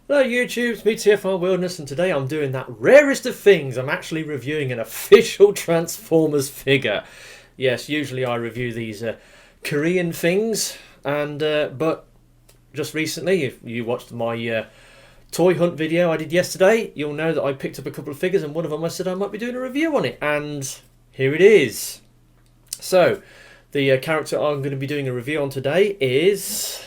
Hello YouTube, it's me TFR Wilderness, and today I'm doing that rarest of things. I'm actually reviewing an official Transformers figure. Yes, usually I review these Korean things, and but just recently, if you watched my toy hunt video I did yesterday, you'll know that I picked up a couple of figures, and one of them I said I might be doing a review on it, and here it is. So, the character I'm going to be doing a review on today is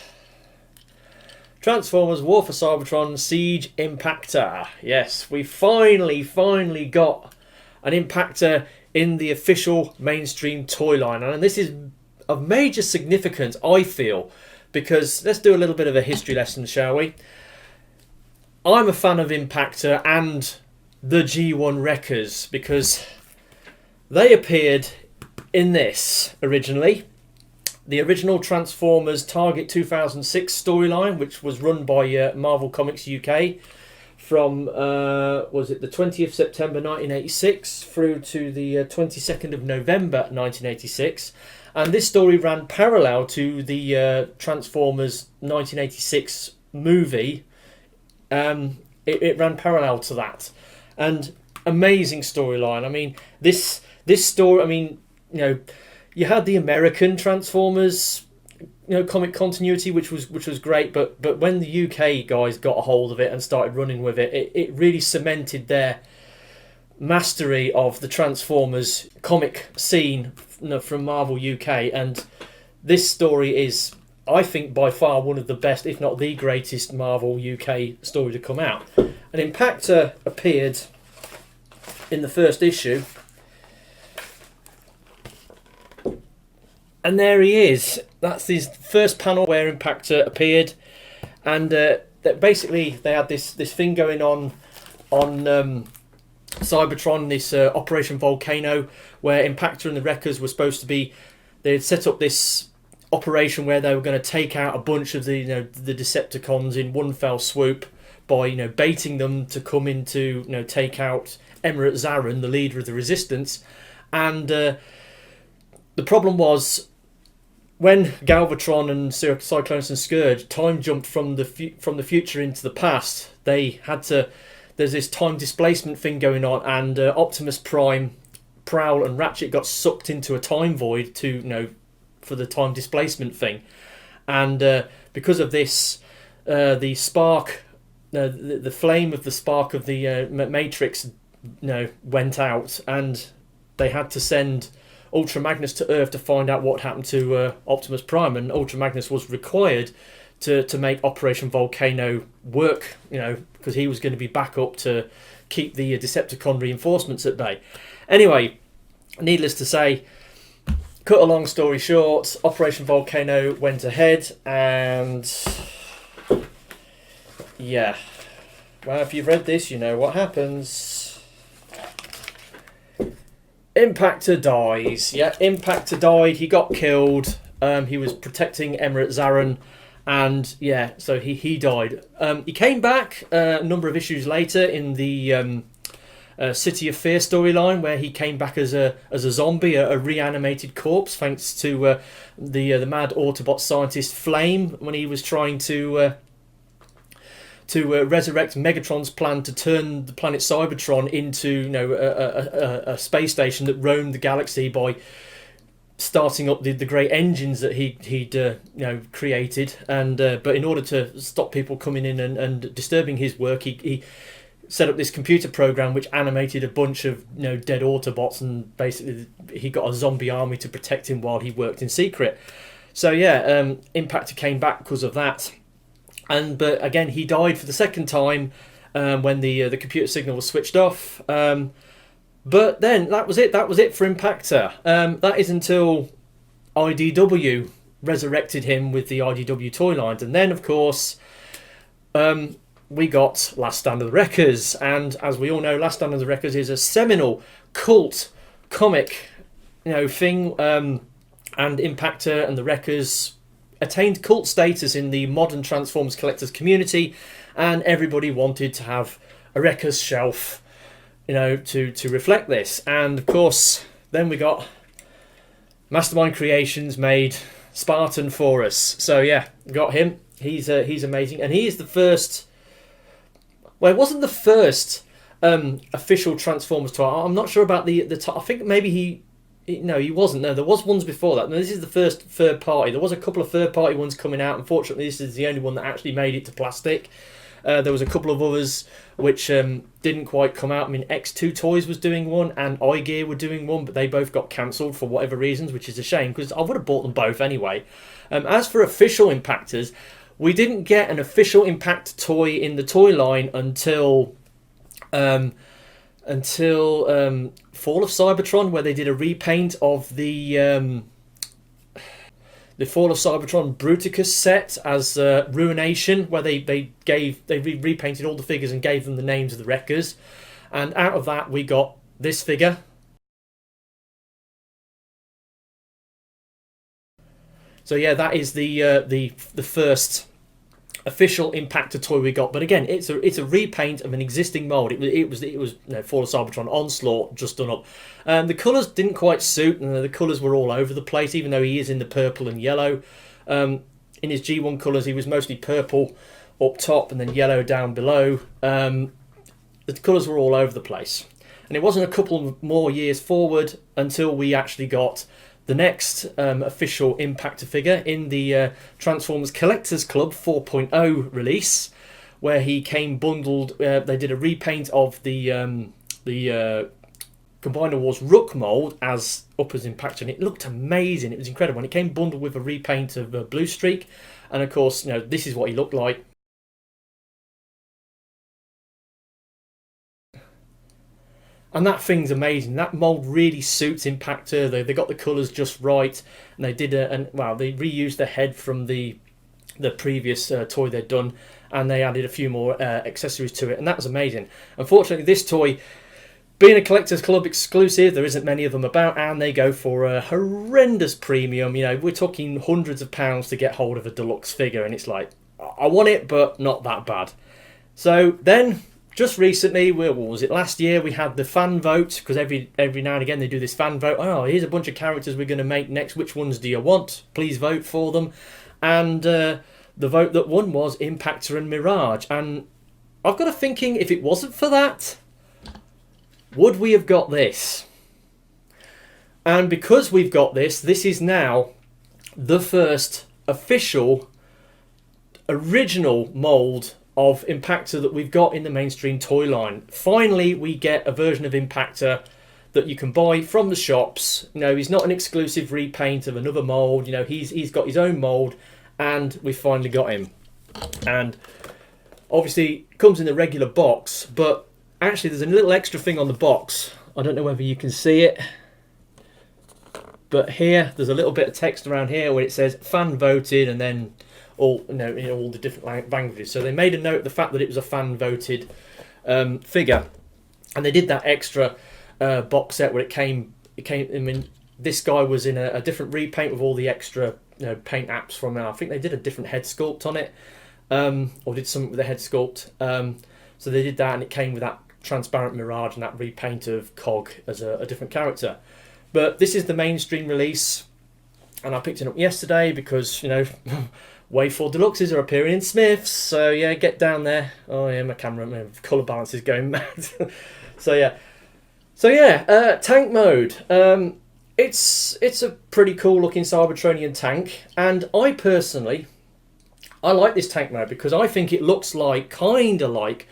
Transformers War for Cybertron Siege Impactor. Yes, we finally got an Impactor in the official mainstream toy line. And this is of major significance, I feel, because let's do a little bit of a history lesson, shall we? I'm a fan of Impactor and the G1 Wreckers because they appeared in this originally. The original Transformers Target 2006 storyline, which was run by Marvel Comics UK from, was it the 20th September 1986 through to the 22nd of November 1986. And this story ran parallel to the Transformers 1986 movie. It ran parallel to that. And amazing storyline. I mean, this story, I mean, you know, you had the American Transformers, comic continuity, which was great, but when the UK guys got a hold of it and started running with it, it really cemented their mastery of the Transformers comic scene, from Marvel UK. And this story is, I think, by far one of the best, if not the greatest, Marvel UK story to come out. An Impactor appeared in the first issue. And there he is. That's his first panel where Impactor appeared, and that basically they had this thing going on Cybertron, this Operation Volcano, where Impactor and the Wreckers were supposed to be. They had set up this operation where they were going to take out a bunch of the the Decepticons in one fell swoop by baiting them to come in to take out Emirate Zaran, the leader of the Resistance, and the problem was, when Galvatron and Cyclonus and Scourge time jumped from the future into the past, they had to. There's this time displacement thing going on, and Optimus Prime, Prowl, and Ratchet got sucked into a time void for the time displacement thing, and because of this, the spark, the flame of the spark of the Matrix, went out, and they had to send Ultra Magnus to Earth to find out what happened to Optimus Prime, and Ultra Magnus was required to make Operation Volcano work, because he was going to be back up to keep the Decepticon reinforcements at bay. Anyway, needless to say, cut a long story short, Operation Volcano went ahead, and yeah, well, if you've read this, you know what happens. Impactor dies. Yeah, Impactor died. He got killed. He was protecting Emirate Zaran, and yeah, so he died. He came back a number of issues later in the Cirt of Fear storyline, where he came back as a zombie, a reanimated corpse, thanks to the mad Autobot scientist Flame, when he was trying to resurrect Megatron's plan to turn the planet Cybertron into a space station that roamed the galaxy by starting up the great engines that he'd created, and but in order to stop people coming in and disturbing his work, he set up this computer program which animated a bunch of dead Autobots, and basically he got a zombie army to protect him while he worked in secret. So yeah, Impactor came back because of that. But again, he died for the second time when the computer signal was switched off. But then that was it. That was it for Impactor. That is until IDW resurrected him with the IDW toy lines, and then of course we got Last Stand of the Wreckers. And as we all know, Last Stand of the Wreckers is a seminal cult comic, thing. And Impactor and the Wreckers attained cult status in the modern Transformers collectors community, and everybody wanted to have a Wreckers shelf, to reflect this. And of course, then we got Mastermind Creations made Spartan for us. So yeah, got him. He's amazing, and he is the first Well, it wasn't the first official Transformers toy. I'm not sure about the I think maybe no, he wasn't. No, there was ones before that. No, this is the first third party. There was a couple of third party ones coming out. Unfortunately, this is the only one that actually made it to plastic. There was a couple of others which didn't quite come out. I mean, X2 Toys was doing one and iGear were doing one, but they both got cancelled for whatever reasons, which is a shame because I would have bought them both anyway. As for official Impactors, we didn't get an official Impactor toy in the toy line until Fall of Cybertron, where they did a repaint of the Fall of Cybertron Bruticus set as Ruination, where they repainted all the figures and gave them the names of the wreckers, and out of that we got this figure. So yeah, that is the first official Impactor toy we got, but again, it's a repaint of an existing mold. It was Fall of Cybertron Onslaught just done up. The colours didn't quite suit, and the colours were all over the place. Even though he is in the purple and yellow, in his G1 colours, he was mostly purple up top and then yellow down below. The colours were all over the place, and it wasn't a couple more years forward until we actually got the next official Impactor figure in the Transformers Collectors Club 4.0 release, where he came bundled. They did a repaint of the Combiner Wars Rook mold as up as Impactor, and it looked amazing. It was incredible, and it came bundled with a repaint of Blue Streak, and of course, this is what he looked like. And that thing's amazing. That mold really suits Impactor. They got the colours just right, and they did they reused the head from the previous toy they'd done, and they added a few more accessories to it, and that was amazing. Unfortunately, this toy, being a Collectors Club exclusive, there isn't many of them about, and they go for a horrendous premium. We're talking hundreds of pounds to get hold of a deluxe figure, and it's like, I want it, but not that bad. So then, just recently, what was it, last year, we had the fan vote, because every now and again they do this fan vote. Oh, here's a bunch of characters we're going to make next. Which ones do you want? Please vote for them. And the vote that won was Impactor and Mirage. And I've got a thinking, if it wasn't for that, would we have got this? And because we've got this is now the first official original mould of Impactor that we've got in the mainstream toy line. Finally, we get a version of Impactor that you can buy from the shops. He's not an exclusive repaint of another mould. He's got his own mould, and we finally got him. And obviously, it comes in the regular box, but actually, there's a little extra thing on the box. I don't know whether you can see it, but here there's a little bit of text around here where it says fan voted, and then all the different languages. So they made a note of the fact that it was a fan voted figure, and they did that extra box set where it came. I mean, this guy was in a different repaint with all the extra paint apps from it. I think they did a different head sculpt on it, or did something with the head sculpt. So they did that, and it came with that transparent Mirage and that repaint of Cog as a different character. But this is the mainstream release, and I picked it up yesterday because Wave 4 Deluxes are appearing in Smiths, so yeah, get down there. Oh yeah, my colour balance is going mad. So yeah, tank mode. It's a pretty cool looking Cybertronian tank, and I personally like this tank mode because I think it looks kind of like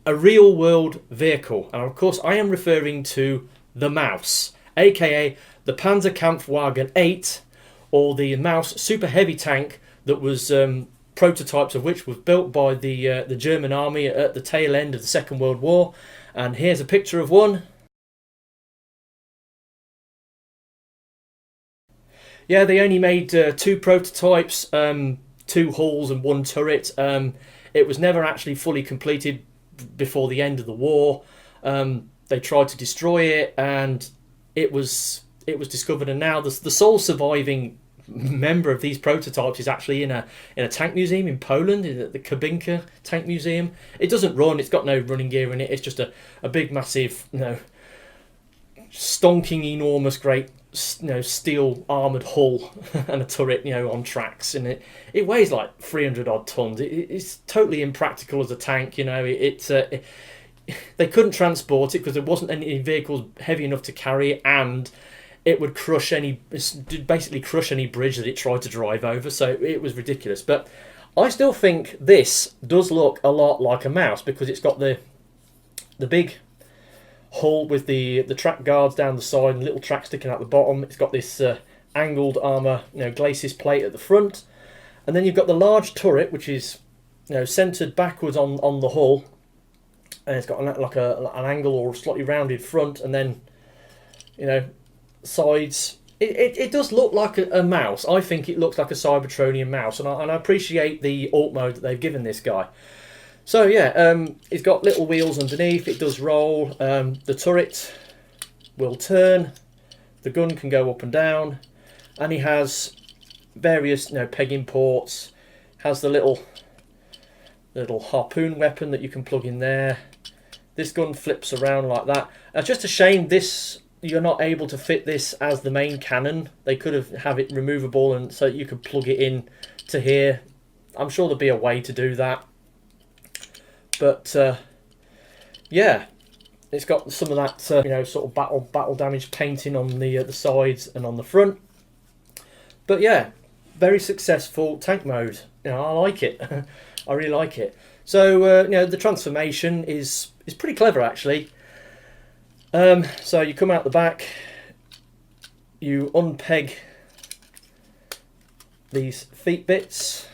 a real world vehicle, and of course I am referring to the Maus, aka the Panzerkampfwagen 8, or the Maus super heavy tank that was prototypes of which was built by the German army at the tail end of the Second World War. And here's a picture of one. Yeah, they only made 2 prototypes, 2 hulls and 1 turret. It was never actually fully completed before the end of the war. They tried to destroy it, and it was discovered, and now the sole surviving member of these prototypes is actually in a tank museum in Poland, in the Kabinka tank museum. It doesn't run, it's got no running gear in it, it's just a big massive stonking enormous great steel armoured hull and a turret, on tracks, and it weighs like 300 odd tons. It's totally impractical as a tank. They couldn't transport it because there wasn't any vehicles heavy enough to carry it, and it would basically crush any bridge that it tried to drive over. So it was ridiculous. But I still think this does look a lot like a mouse, because it's got the big hull with the track guards down the side and little track sticking out the bottom. It's got this angled armour, glacis plate at the front, and then you've got the large turret, which is centred backwards on the hull. And it's got an angle or slightly rounded front, and then sides. It does look like a mouse. I think it looks like a Cybertronian mouse, and I appreciate the alt mode that they've given this guy. So yeah, it's got little wheels underneath. It does roll. The turret will turn. The gun can go up and down, and he has various pegging ports. Has the little harpoon weapon that you can plug in there. This gun flips around like that. It's just a shame you're not able to fit this as the main cannon. They could have it removable, and so you could plug it in to here. I'm sure there'll be a way to do that. But yeah, it's got some of that sort of battle damage painting on the sides and on the front. But yeah, very successful tank mode. I like it. I really like it. So the transformation is pretty clever, actually. So you come out the back, you unpeg these feet bits,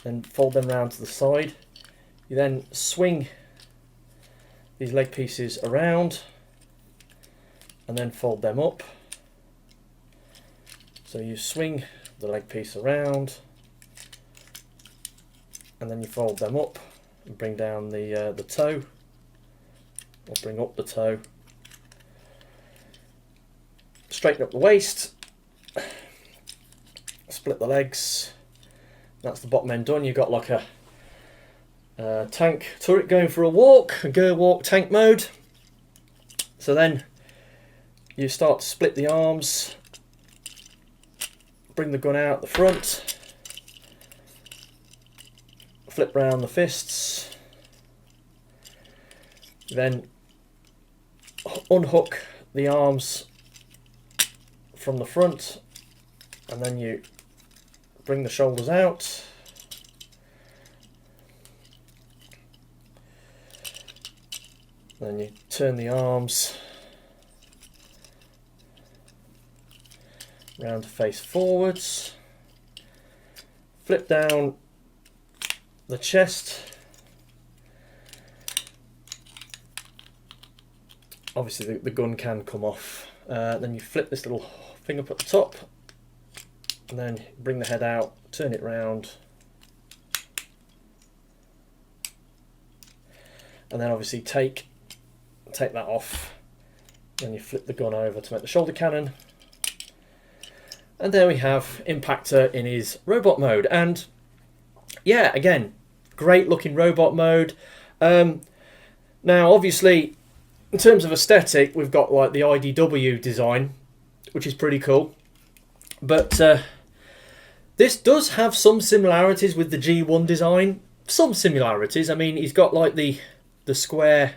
then fold them round to the side. You then swing these leg pieces around and then fold them up. So you swing the leg piece around and then you fold them up and bring down the toe, or bring up the toe. Straighten up the waist, split the legs. That's the bottom end done. You've got like a tank turret going for a walk, a gear walk tank mode. So then you start to split the arms, bring the gun out the front, flip round the fists, then unhook the arms from the front, and then you bring the shoulders out, then you turn the arms round to face forwards, flip down the chest. Obviously the gun can come off. Then you flip this little thing up at the top, and then bring the head out, turn it round, and then obviously take that off. Then you flip the gun over to make the shoulder cannon. And there we have Impactor in his robot mode. And yeah, again, great looking robot mode. Now obviously in terms of aesthetic, we've got like the IDW design, which is pretty cool. But this does have some similarities with the G1 design. Some similarities. I mean, he's got like the square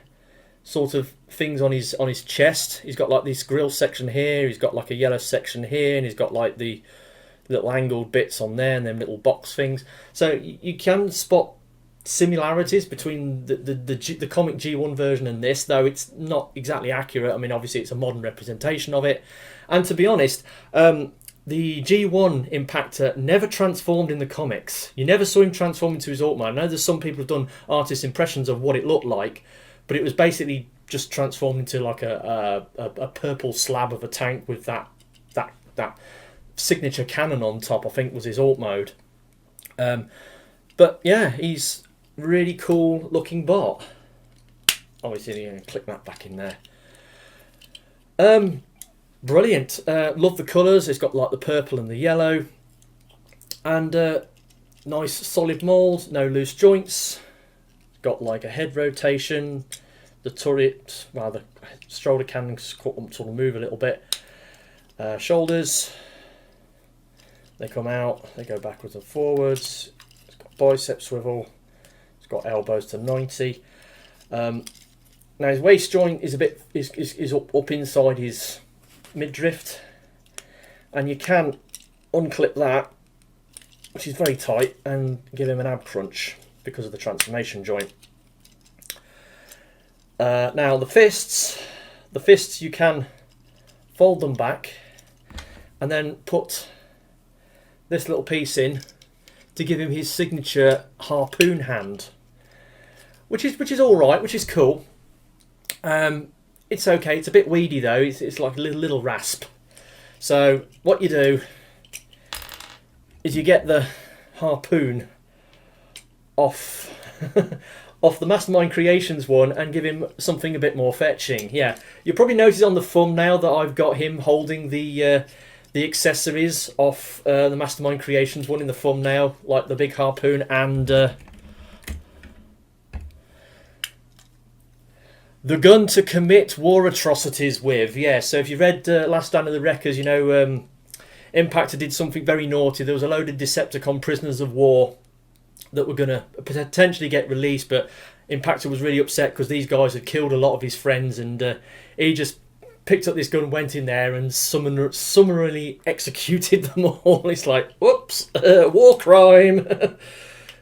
sort of things on his chest. He's got like this grill section here. He's got like a yellow section here, and he's got like the little angled bits on there, and then little box things. So you can spot similarities between the comic G1 version and this, though it's not exactly accurate. I mean, obviously it's a modern representation of it. And to be honest, the G1 Impactor never transformed in the comics. You never saw him transform into his Automa. I know there's some people who've done artist impressions of what it looked like, but it was basically just transformed into like a purple slab of a tank with that signature cannon on top. I think was his alt mode. But yeah, he's really cool looking bot. Obviously, you're going to click that back in there. Brilliant. Love the colours. It's got like the purple and the yellow, and nice solid mould, no loose joints. Got like a head rotation, the turret, well, the shoulder cannon sort of move a little bit. Shoulders, they come out, they go backwards and forwards. It's got bicep swivel. It's got elbows to 90. Now his waist joint is a bit is up inside his midriff, and you can unclip that, which is very tight, and give him an ab crunch because of the transformation joint. Now the fists you can fold them back and then put this little piece in to give him his signature harpoon hand, which is all right, which is cool. It's okay. It's a bit weedy though. It's like a little rasp. So what you do is you get the harpoon off off the Mastermind Creations one and give him something a bit more fetching. Yeah, you'll probably notice on the thumbnail that I've got him holding the accessories off the Mastermind Creations one in the thumbnail, like the big harpoon and the gun to commit war atrocities with. Yeah, so if you read Last Stand of the Wreckers, you know Impactor did something very naughty. There was a load of Decepticon prisoners of war that were going to potentially get released, but Impactor was really upset because these guys had killed a lot of his friends, and he just picked up this gun, went in there and summarily executed them all. It's like, whoops, war crime.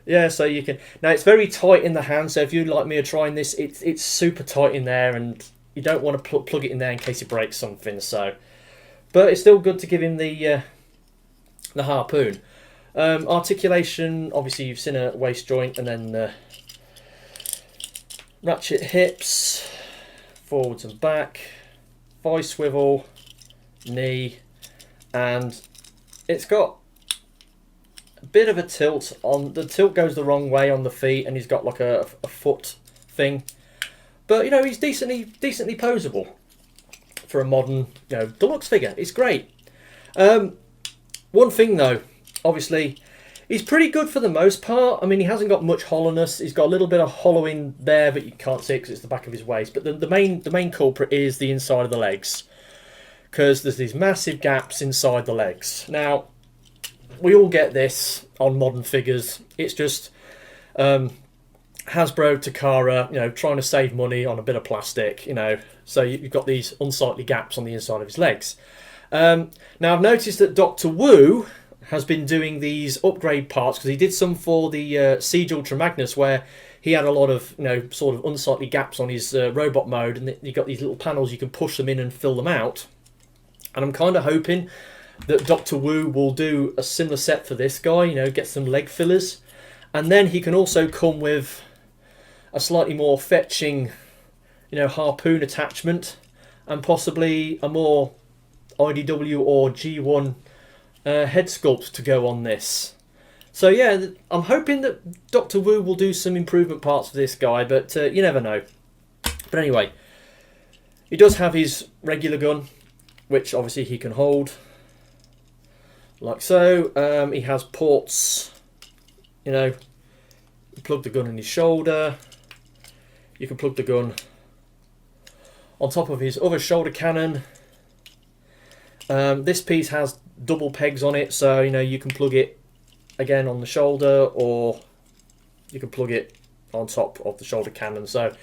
Yeah, so you can... Now, it's very tight in the hand, so if you, like me, are trying this, it's super tight in there, and you don't want to plug it in there in case it breaks something, so... But it's still good to give him the harpoon. Articulation, obviously you've seen a waist joint, and then ratchet hips, forwards and back, thigh swivel, knee, and it's got a bit of a tilt on the tilt goes the wrong way on the feet, and he's got like a foot thing, but you know, he's decently posable for a modern, you know, deluxe figure. It's great. One thing though, obviously he's pretty good for the most part. I mean, he hasn't got much hollowness. He's got a little bit of hollowing there, but you can't see it because it's the back of his waist. But the main culprit is the inside of the legs, because there's these massive gaps inside the legs. Now, we all get this on modern figures. It's just Hasbro, Takara, you know, trying to save money on a bit of plastic, you know. So you've got these unsightly gaps on the inside of his legs. Now, I've noticed that Dr. Wu has been doing these upgrade parts, because he did some for the Siege Ultra Magnus, where he had a lot of, you know, sort of unsightly gaps on his robot mode, and you've got these little panels, you can push them in and fill them out. And I'm kind of hoping that Dr. Wu will do a similar set for this guy, you know, get some leg fillers. And then he can also come with a slightly more fetching, you know, harpoon attachment, and possibly a more IDW or G1 head sculpt to go on this. So yeah, I'm hoping that Dr. Wu will do some improvement parts for this guy, but you never know. But anyway, he does have his regular gun, which obviously he can hold like so. He has ports, you know, you plug the gun in his shoulder, you can plug the gun on top of his other shoulder cannon. This piece has double pegs on it, so you know, you can plug it again on the shoulder, or you can plug it on top of the shoulder cannon. So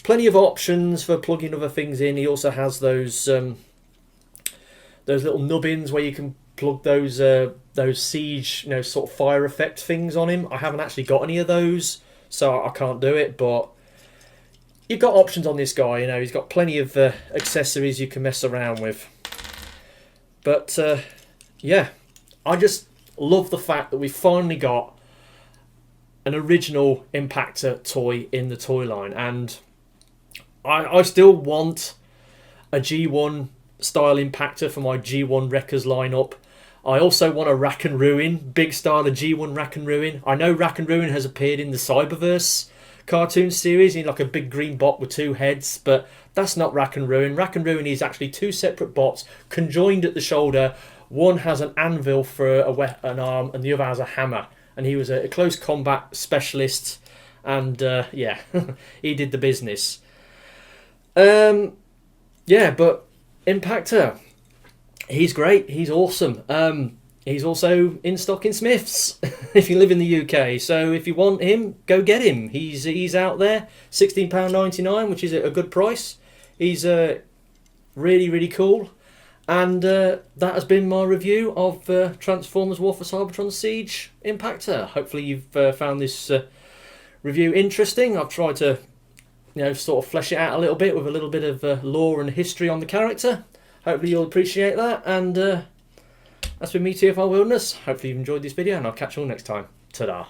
plenty of options for plugging other things in. He also has those little nubbins where you can plug those siege, you know, sort of fire effect things on him. I haven't actually got any of those, so I can't do it, but you've got options on this guy. You know, he's got plenty of accessories you can mess around with. But yeah, I just love the fact that we finally got an original Impactor toy in the toy line, and I still want a G1 style Impactor for my G1 Wreckers lineup. I also want a Rack and Ruin, big style of G1 Rack and Ruin. I know Rack and Ruin has appeared in the Cyberverse cartoon series in like a big green bot with two heads, but that's not Rack and Ruin. Rack and Ruin is actually two separate bots conjoined at the shoulder. One has an anvil for an arm, and the other has a hammer. And he was a close combat specialist, and yeah, he did the business. Yeah, but Impactor, he's great. He's awesome. He's also in stock in Smiths if you live in the UK. So if you want him, go get him. He's out there, £16.99, which is a good price. He's really cool. And that has been my review of Transformers War for Cybertron Siege Impactor. Hopefully you've found this review interesting. I've tried to, sort of flesh it out a little bit with a little bit of lore and history on the character. Hopefully you'll appreciate that. And that's been me, TFR Wilderness. Hopefully you've enjoyed this video, and I'll catch you all next time. Ta-da.